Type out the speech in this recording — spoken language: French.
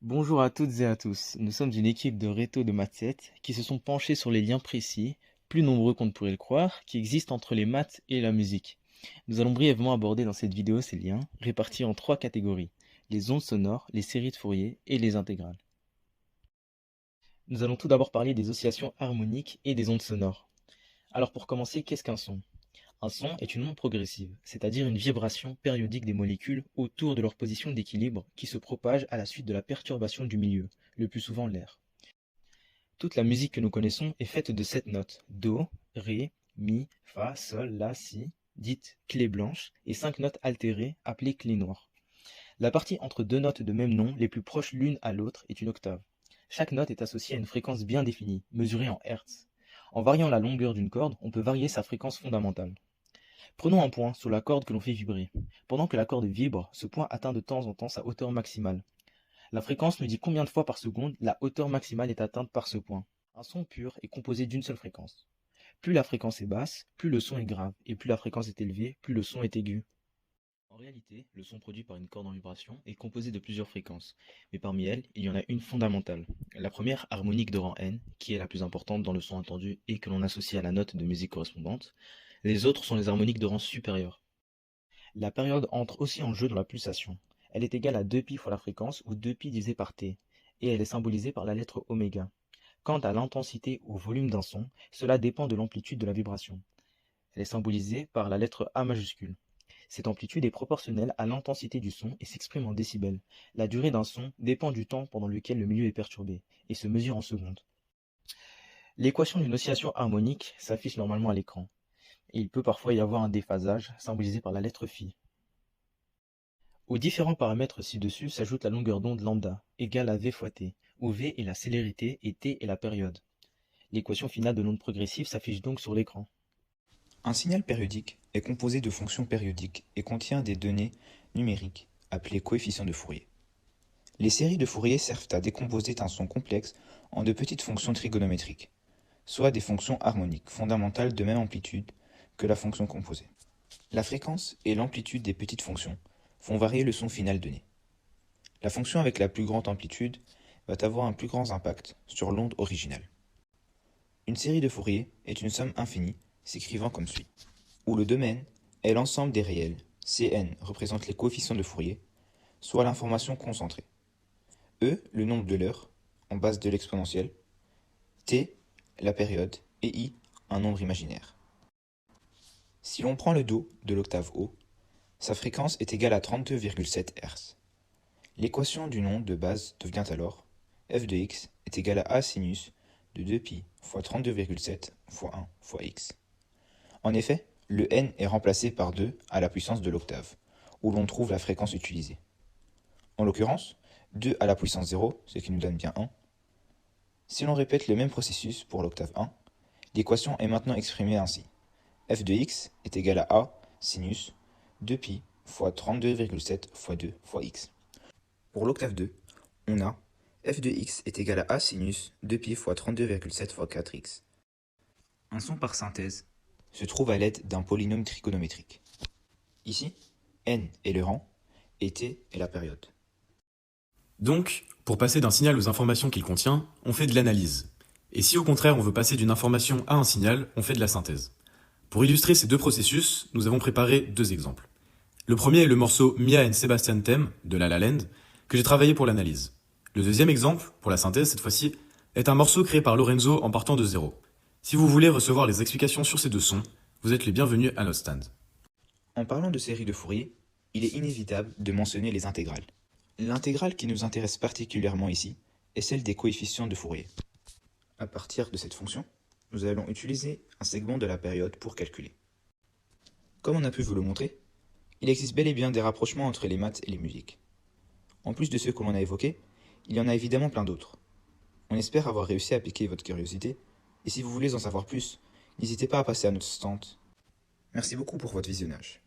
Bonjour à toutes et à tous. Nous sommes une équipe de réto de maths 7 qui se sont penchés sur les liens précis, plus nombreux qu'on ne pourrait le croire, qui existent entre les maths et la musique. Nous allons brièvement aborder dans cette vidéo ces liens, répartis en trois catégories: les ondes sonores, les séries de Fourier et les intégrales. Nous allons tout d'abord parler des oscillations harmoniques et des ondes sonores. Alors pour commencer, qu'est-ce qu'un son? Un son est une onde progressive, c'est-à-dire une vibration périodique des molécules autour de leur position d'équilibre qui se propage à la suite de la perturbation du milieu, le plus souvent l'air. Toute la musique que nous connaissons est faite de 7 notes: Do, Ré, Mi, Fa, Sol, La, Si, dites clés blanches, et 5 notes altérées appelées clés noires. La partie entre deux notes de même nom, les plus proches l'une à l'autre, est une octave. Chaque note est associée à une fréquence bien définie, mesurée en Hertz. En variant la longueur d'une corde, on peut varier sa fréquence fondamentale. Prenons un point sur la corde que l'on fait vibrer. Pendant que la corde vibre, ce point atteint de temps en temps sa hauteur maximale. La fréquence nous dit combien de fois par seconde la hauteur maximale est atteinte par ce point. Un son pur est composé d'une seule fréquence. Plus la fréquence est basse, plus le son est grave, et plus la fréquence est élevée, plus le son est aigu. En réalité, le son produit par une corde en vibration est composé de plusieurs fréquences, mais parmi elles, il y en a une fondamentale. La première, harmonique de rang n, qui est la plus importante dans le son entendu et que l'on associe à la note de musique correspondante. Les autres sont les harmoniques de rang supérieur. La période entre aussi en jeu dans la pulsation. Elle est égale à 2π fois la fréquence, ou 2π divisé par t, et elle est symbolisée par la lettre oméga. Quant à l'intensité ou volume d'un son, cela dépend de l'amplitude de la vibration. Elle est symbolisée par la lettre A majuscule. Cette amplitude est proportionnelle à l'intensité du son et s'exprime en décibels. La durée d'un son dépend du temps pendant lequel le milieu est perturbé, et se mesure en secondes. L'équation d'une oscillation harmonique s'affiche normalement à l'écran, et il peut parfois y avoir un déphasage, symbolisé par la lettre φ. Aux différents paramètres ci-dessus s'ajoute la longueur d'onde lambda, égale à v fois t, où v est la célérité et t est la période. L'équation finale de l'onde progressive s'affiche donc sur l'écran. Un signal périodique est composé de fonctions périodiques et contient des données numériques appelées coefficients de Fourier. Les séries de Fourier servent à décomposer un son complexe en de petites fonctions trigonométriques, soit des fonctions harmoniques fondamentales de même amplitude que la fonction composée. La fréquence et l'amplitude des petites fonctions font varier le son final donné. La fonction avec la plus grande amplitude va avoir un plus grand impact sur l'onde originale. Une série de Fourier est une somme infinie s'écrivant comme suit, où le domaine est l'ensemble des réels, Cn représente les coefficients de Fourier, soit l'information concentrée, E le nombre de l'heure, en base de l'exponentielle, t la période, et i un nombre imaginaire. Si l'on prend le Do de l'octave Haut, sa fréquence est égale à 32,7 Hz. L'équation d'une onde de base devient alors f de x est égal à a sinus de 2π fois 32,7 fois 1 fois x. En effet, le n est remplacé par 2 à la puissance de l'octave, où l'on trouve la fréquence utilisée. En l'occurrence, 2 à la puissance 0, ce qui nous donne bien 1. Si l'on répète le même processus pour l'octave 1, l'équation est maintenant exprimée ainsi. f de x est égal à a sinus 2π fois 32,7 fois 2 fois x. Pour l'octave 2, on a f de x est égal à a sinus 2π fois 32,7 fois 4x. Un son par synthèse se trouve à l'aide d'un polynôme trigonométrique. Ici, n est le rang et t est la période. Donc, pour passer d'un signal aux informations qu'il contient, on fait de l'analyse. Et si au contraire on veut passer d'une information à un signal, on fait de la synthèse. Pour illustrer ces deux processus, nous avons préparé deux exemples. Le premier est le morceau Mia and Sebastian Theme de La La Land, que j'ai travaillé pour l'analyse. Le deuxième exemple, pour la synthèse cette fois-ci, est un morceau créé par Lorenzo en partant de zéro. Si vous voulez recevoir les explications sur ces deux sons, vous êtes les bienvenus à notre stand. En parlant de séries de Fourier, il est inévitable de mentionner les intégrales. L'intégrale qui nous intéresse particulièrement ici est celle des coefficients de Fourier. À partir de cette fonction, nous allons utiliser un segment de la période pour calculer. Comme on a pu vous le montrer, il existe bel et bien des rapprochements entre les maths et les musiques. En plus de ceux que l'on a évoqués, il y en a évidemment plein d'autres. On espère avoir réussi à piquer votre curiosité, et si vous voulez en savoir plus, n'hésitez pas à passer à notre stand. Merci beaucoup pour votre visionnage.